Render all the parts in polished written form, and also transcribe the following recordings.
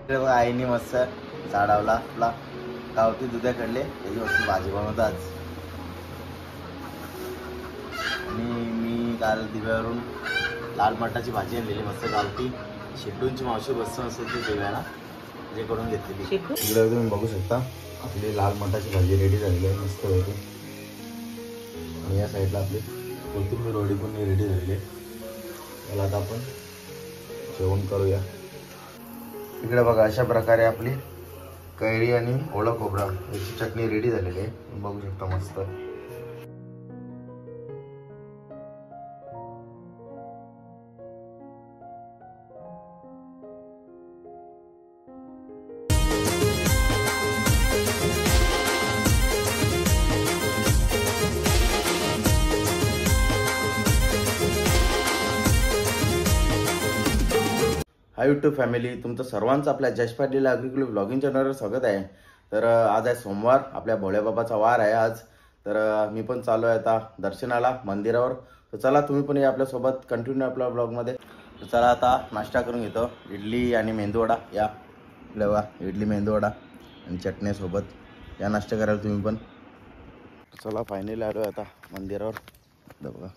आईने मस्त चाळवला आपला गावठी दुधाकडले त्याची मस्त भाजी बनवतो आज. आणि मी काल दिव्यावरून लाल मटाची भाजी आणलेली मस्त गावठी. शेड्डूंची मावशी बसतो मस्त ती दिव्याला जे करून घेतलेली. इकडे तुम्ही बघू शकता आपली लाल मटाची भाजी रेडी झालेली आहे मस्त होती. आणि या साईडला आपली कोथिंबीर वडी पण रेडी झालेली आहे. त्याला आता आपण जेवण करूया. इकडे बघा अशा प्रकारे आपली कैरी आणि ओला खोबरा याची चटणी रेडी झालेली आहे. बघू शकता मस्त. हाय यूट्यूब फॅमिली, तुमचं सर्वांचं आपल्या जश पाटील ॲग्रिकल्चर ब्लॉगिंग चॅनलवर स्वागत आहे. तर आज आहे सोमवार, आपल्या भोळ्याबाबाचा वार आहे आज. तर मी पण चालू आहे आता दर्शनाला मंदिरावर. तर चला तुम्ही पण या आपल्यासोबत कंटिन्यू आपल्या ब्लॉगमध्ये. तर चला आता नाश्ता करून घेतो. इडली आणि मेंदूवडा या आपल्या इडली मेंदूवडा आणि चटणीसोबत या नाश्ता करायला तुम्ही पण. चला फायनली आलो आता मंदिरावर. बघा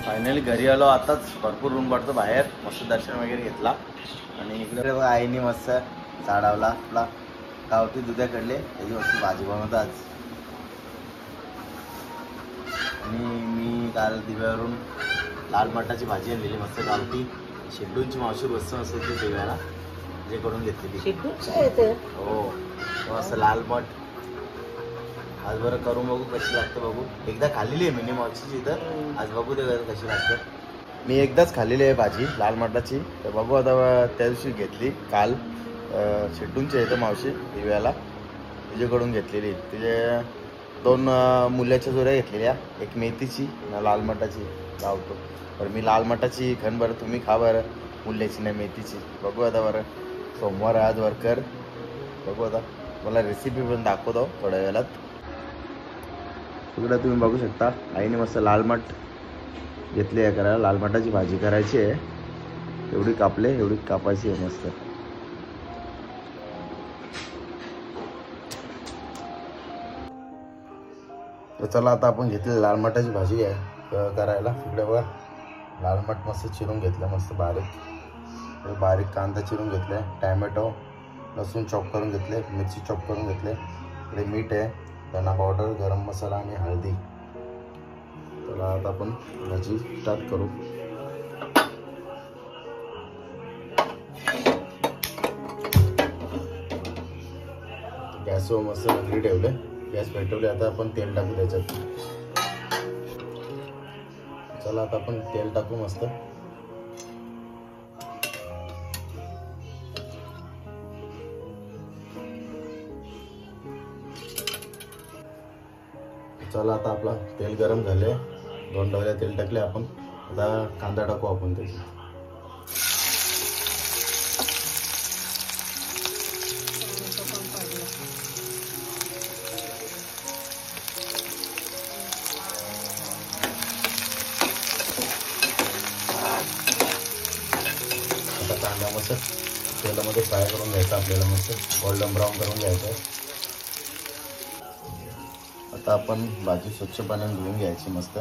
फायनली घरी आलो. आताच भरपूर ऊन पडतो बाहेर. मस्त दर्शन वगैरे घेतला. आणि इकडे बघा आईने मस्त चाळवला आपला गावठी दुधाकडले त्याची मस्त भाजी बनवतो आज. आणि मी काल दिव्यावरून लाल मटाची भाजी आणलेली मस्त गावठी. शेड्डूंची मावशी बसतो मस्त ती दिव्याला जे करून घेतलेली. हो मस्त लाल मठ. आज बरं करून बघू कशी लागतं बघू. एकदा खाल्लेली आहे मिनी मावशीची इथं. आज बघू दे कशी लागते. मी एकदाच खाल्लेली आहे भाजी लाल मटाची. तर बघू आता त्या दिवशी घेतली काल शेड्डूंची इथं मावशी दिव्याला तिच्याकडून घेतलेली. तिचे 2 मुल्याच्या जोड्या घेतलेल्या. एक मेथीची ना लाल मटाची लावतो. बरं मी लाल मटाची खान बरं, तुम्ही खा बरं मुल्याची नाही मेथीची. बघू आता बरं सोमवार आज वर्कर. बघू आता मला रेसिपी पण दाखवतो थोड्या वेळात. इकडे तुम्ही बघू शकता आईने मस्त लाल मठ घेतली आहे करायला. लाल मटाची भाजी करायची आहे. एवढी कापले एवढी कापायची आहे मस्त. तर चला आता आपण घेतली लाल मटाची भाजी आहे करायला. इकडे बघा लाल मट मस्त चिरून घेतलं, मस्त बारीक बारीक कांदा चिरून घेतले, टॅमॅटो लसूण चॉप करून घेतले, मिरची चॉप करून घेतले, इकडे मीठ आहे, धना पावडर, गरम मसाला आणि हळदी. चला आता आपण भाजी स्टार्ट करू. गॅसवर मस्त भाकरी ठेवले, गॅस पेटवले. आता आपण तेल टाकू त्याच्यात. चला आता आपण तेल टाकू मस्त. चला आता आपला तेल गरम झाले, 2 डबे तेल टाकले आपण. आता कांदा टाकू आपण त्याच्यात. कांदा मस्त तेलामध्ये फ्राय करून घ्यायचा आपल्याला, मस्त गोल्डन ब्राऊन करून घ्यायचं. आता आपण भाजी स्वच्छ पाण्याने धुवून घ्यायची मस्त.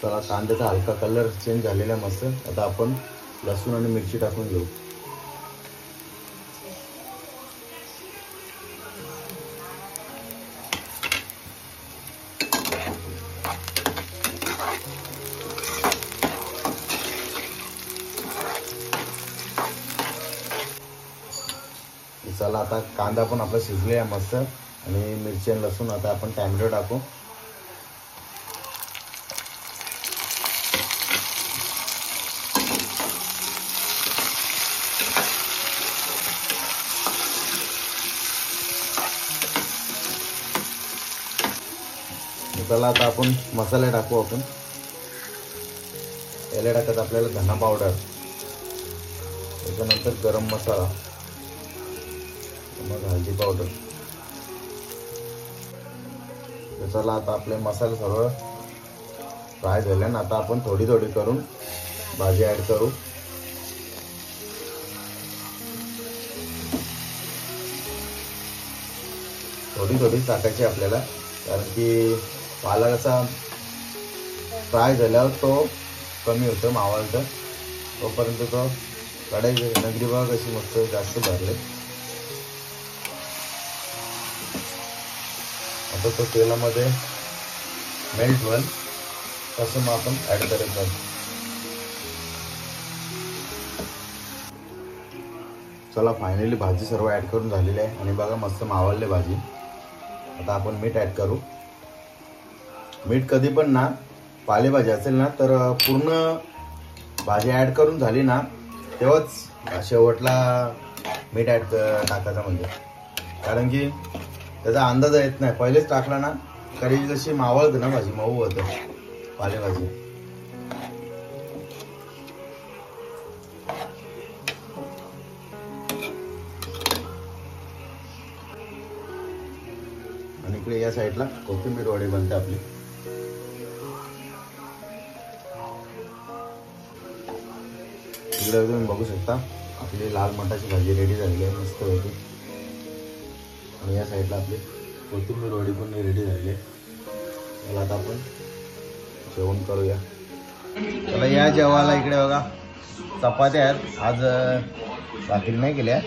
चला कांद्याचा हलका कलर चेंज झालेला मस्त. आता आपण लसूण आणि मिरची टाकून घेऊ. चला आता कांदा पण आपला शिजले आहे मस्त, आणि मिरची आणि लसूण. आता आपण टॅमॅटो टाकू. चला आता आपण मसाले टाकू. आपण याला टाकत आपल्याला धना पावडर, त्याच्यानंतर गरम मसाला, मग हळदी पावडर. चला आता आपले मसाले सर्व फ्राय झाले ना. आता आपण थोडी थोडी करून भाजी ऍड करू. थोडी थोडी टाकायची आपल्याला, कारण की पाला कसा फ्राय झाल्यावर तो कमी होतो, मावळतं. तोपर्यंत तो कढई नगरी बघा कशी मस्त जास्त भरले. आता तो तेलामध्ये मेल्ट होईल तसं मग आपण ऍड करायचं. चला फायनली भाजी सर्व ऍड करून झालेली आहे, आणि बघा मस्त मावळले भाजी. आता आपण मीठ ऍड करू. मीठ कधी पण ना पालेभाजी असेल ना तर पूर्ण भाजी ऍड करून झाली ना तेव्हाच शेवटला मीठ ऍड टाकायचं, म्हणजे कारण की त्याचा अंदाज येत नाही. पहिलेच टाकला ना तरी जशी मावळते ना भाजी, मऊ होतं पालेभाजी. आणि इकडे या साईडला कोथिंबीर वडी बनते आपली. इकडे तुम्ही बघू शकता आपली लाल मटाची भाजी रेडी झालेली आहे मस्त होती. आणि या साईडला आपली कोथिंबीर वडी पण रेडी झाली आहे. त्याला आता आपण जेवण करूया. चला या जेवायला. इकडे बघा चपात्या आहेत. आज भाकरी नाही केल्या,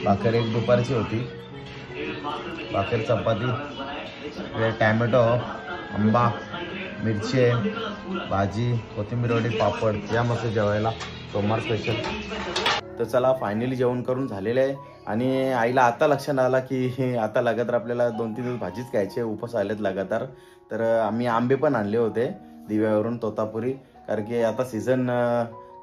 भाकर एक दुपारची होती. भाकर चपाती, टॅमॅटो, आंबा, मिरची, भाजी, कोथिंबीर वडी, पापड. या मस्त जेवायला सोमवार स्पेशल. तर चला फायनली जेवण करून झालेलं आहे. आणि आईला आता लक्षात आला की आता लगातार आपल्याला 2-3 दिवस भाजीच खायची, उपास आलेत लगातार. तर आम्ही आंबे पण आणले होते दिव्यावरून, तोतापुरी, कारण की आता सीझन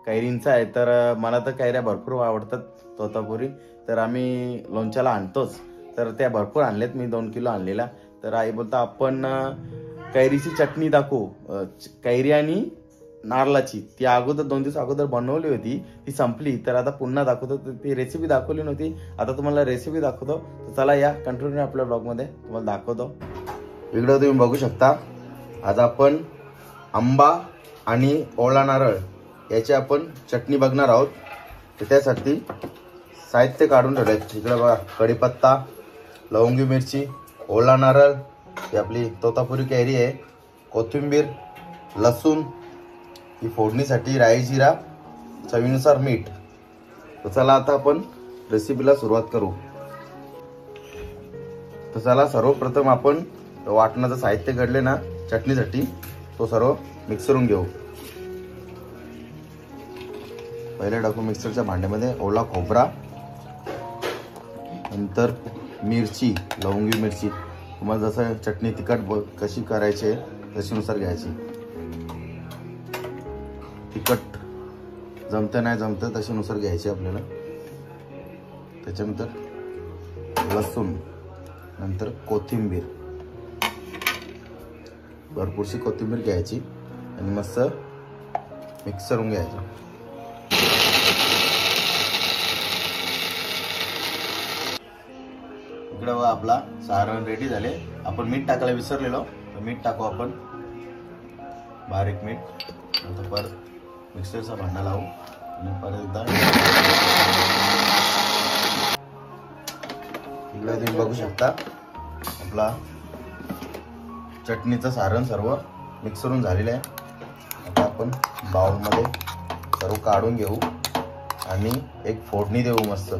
कैरींचा आहे. तर मला तर कैऱ्या भरपूर आवडतात, तोतापुरी. तर आम्ही लोणच्याला आणतोच, तर त्या भरपूर आणल्यात. मी 2 किलो आणलेला. तर आई बोलता आपण कैरीची चटणी दाखवू. कैरी आणि नारळाची ती अगोदर 2 दिवस अगोदर बनवली होती, ती संपली. तर आता पुन्हा दाखवतो. ती रेसिपी दाखवली नव्हती, आता तुम्हाला रेसिपी दाखवतो. तर चला या कंटिन्यू आपल्या ब्लॉगमध्ये तुम्हाला दाखवतो. इकडे तुम्ही बघू शकता आज आपण आंबा आणि ओला नारळ याची आपण चटणी बघणार आहोत। तर त्यासाठी साहित्य काढून ठेवले। इकडे बघा कढीपत्ता, लवंगी मिरची, ओला नारळ, ही आपली तोतापुरी कैरी आहे, कोथिंबीर, लसूण, ही फोडणीसाठी राई जिरा, चवीनुसार मीठ। तर चला आता आपण रेसिपीला सुरुवात करू। तर चला सर्वप्रथम आपण वाटणाचं साहित्य घडले ना चटणीसाठी तो सर्व मिक्स करून घेऊ। पहिले टाकू मिक्सरच्या भांड्यामध्ये ओला खोबरा, नंतर मिरची, लवंगी मिरची, तुम्हाला जसं चटणी तिखट कशी करायची तशीनुसार घ्यायची। तिखट जमतं नाही जमतं तशीनुसार घ्यायची आपल्याला। त्याच्यानंतर लसूण, नंतर कोथिंबीर, भरपूरशी कोथिंबीर घ्यायची आणि मस्त मिक्स करून घ्यायचं। इकडे बघा आपला सारण रेडी झाले। आपण मीठ टाकायला विसरलेलो, तर मीठ टाकू आपण, बारीक मीठ। नंतर परत मिक्सरचा भांडा लावू आणि परत एकदा इकडे तुम्ही बघू शकता आपला चटणीचं सारण सर्व मिक्स करून झालेलं आहे। आता आपण बाउलमध्ये सर्व काढून घेऊ आणि एक फोडणी देऊ मस्त।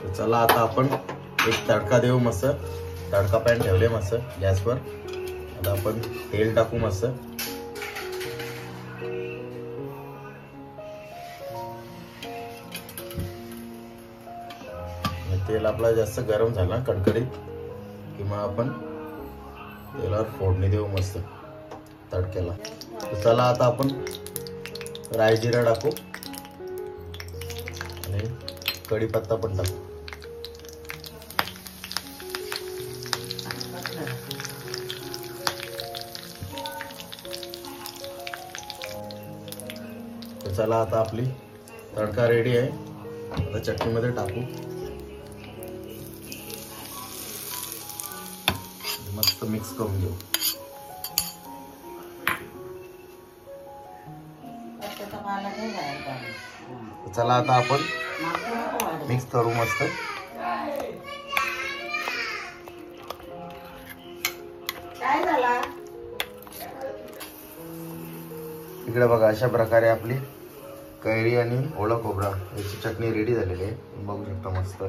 तर चला आता आपण एक तडका देऊ मस्त। तडका पॅन ठेवले मस्त गॅसवर। आता आपण तेल टाकू मस्त। तेल आपला जास्त गरम झाला कडकडीत की मग आपण तेलावर फोडणी देऊ मस्त तडक्याला। तर चला आता आपण राई जिरा टाकू आणि कढीपत्ता पण टाकू। तर चला आता आपली तडका रेडी आहे। आता चटणीमध्ये टाकू, मस्त मिक्स करून घेऊ। चला आता आपण मिक्स करू मस्त। इकडे बघा अशा प्रकारे आपली कैरी आणि ओला खोबरा याची चटणी रेडी झालेली आहे, बघू शकता मस्त।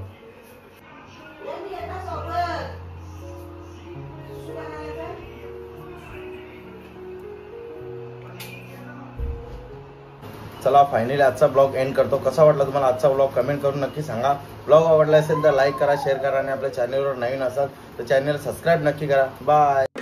चला फायनली आजचा ब्लॉग एंड करतो। कसा वाटला तुम्हाला आजचा ब्लॉग कमेंट करून नक्की सांगा। ब्लॉग आवडला असेल तर लाईक करा, शेअर करा आणि आपल्या चॅनलवर नवीन असाल तर चॅनल सबस्क्राईब नक्की करा। बाय।